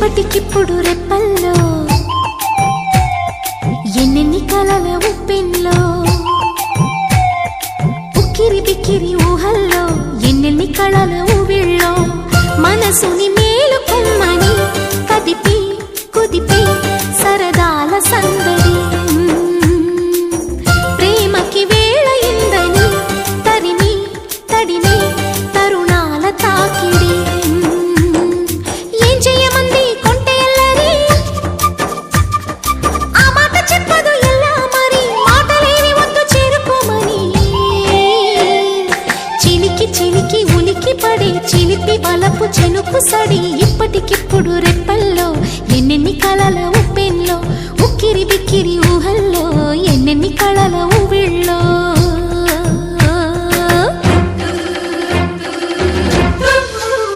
ఇప్పటికిప్పుడు రెప్పల్లో ఎన్నెన్ని కలల ఉప్పెన్లో ఉక్కిరి బిక్కిరి ఊహల్లో ఎన్నెన్ని కళల ఊవిళ్ళో మనసుని మేలుకొమ్మని కదిపి కుదిపి సరదాల సందడి ప్రేమకి వేళయిందని తరిమి తడిమి తరుణాల తాకిడి ఏం చేయమంది కొంటెల్లరి ఆ మాట చెప్పదు ఎలా మరి మాటలేని వద్దు చేరుకోమని చిలికి చిలికి ఉలికి పడి చిలిపి వలపు చెనుకు సడి ఇప్పటికిప్పుడు రెప్పల్లో ఎన్నెన్ని కలల ఉప్పెన్లో ఉక్కిరి బిక్కిరి ఊహల్లో ఎన్నెన్ని కళల ఊవిళ్ళో